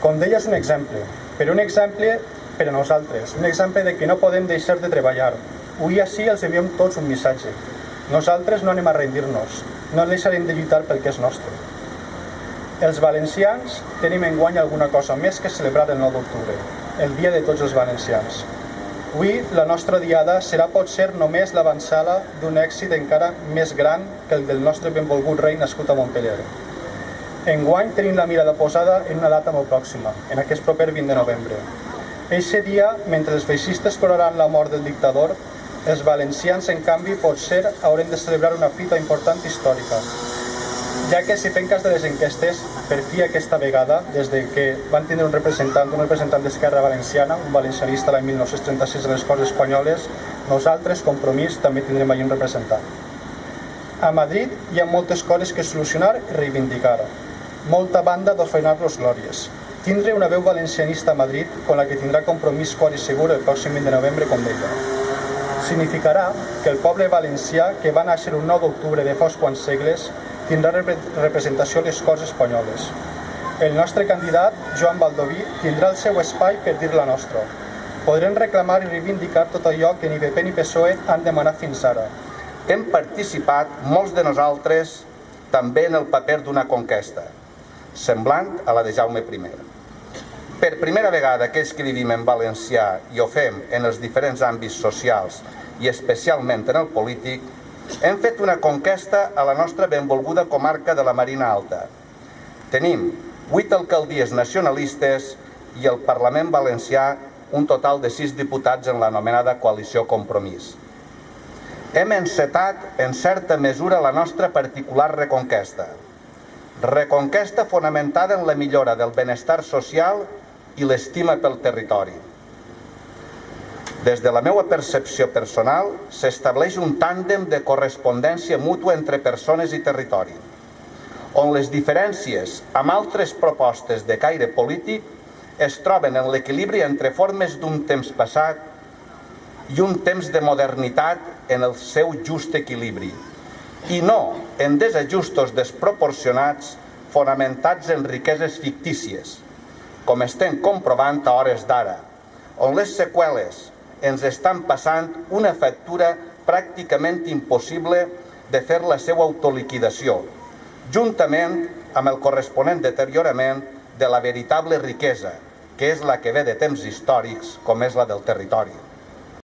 Com deia, és un exemple, però un exemple per a nosaltres, un exemple de que no podem deixar de treballar. Avui així els enviem tots un missatge. Nosaltres no anem a rendir-nos, no deixarem de lluitar pel que és nostre. Els valencians tenim enguany alguna cosa més que celebrar el 9 d'octubre, el dia de tots els valencians. Avui la nostra diada serà potser només l'avançada d'un èxit encara més gran que el del nostre benvolgut rei nascut a Montpeller. Enguany tenim la mirada posada en una data molt pròxima, en aquest proper 20 de novembre. Eixe dia, mentre els feixistes ploraran la mort del dictador, els valencians, en canvi, potser haurem de celebrar una fita important històrica, ja que si fem cas de les enquestes, per fi aquesta vegada, des que van tindre un representant d'Esquerra Valenciana, un valencianista l'any 1936 a les Corts Espanyoles, nosaltres, Compromís, també tindrem allí un representant. A Madrid hi ha moltes coses que solucionar i reivindicar, molta banda d'ofrenar-los glòries. Tindre una veu valencianista a Madrid, con la que tindrà Compromís fort i segur el pròxim 20 de novembre, com deia. Significarà que el poble valencià, que va néixer un 9 d'octubre de fa uns quants segles, tindrà representació a les Corts Espanyoles. El nostre candidat, Joan Baldoví, tindrà el seu espai per dir la nostra. Podrem reclamar i reivindicar tot allò que ni PP ni PSOE han demanat fins ara. Hem participat, molts de nosaltres, també en el paper d'una conquesta, semblant a la de Jaume I. Per primera vegada aquells que vivim en valencià i ho fem en els diferents àmbits socials i especialment en el polític, hem fet una conquesta a la nostra benvolguda comarca de la Marina Alta. Tenim 8 alcaldies nacionalistes i el Parlament valencià un total de 6 diputats en l'anomenada coalició Compromís. Hem encetat en certa mesura la nostra particular reconquesta. Reconquesta fonamentada en la millora del benestar social i l'estima pel territori. Des de la meva percepció personal, s'estableix un tàndem de correspondència mútua entre persones i territori, on les diferències amb altres propostes de caire polític es troben en l'equilibri entre formes d'un temps passat i un temps de modernitat en el seu just equilibri, i no en desajustos desproporcionats fonamentats en riqueses fictícies, com estem comprovant a hores d'ara, on les seqüeles ens estan passant una factura pràcticament impossible de fer la seva autoliquidació, juntament amb el corresponent deteriorament de la veritable riquesa, que és la que ve de temps històrics, com és la del territori.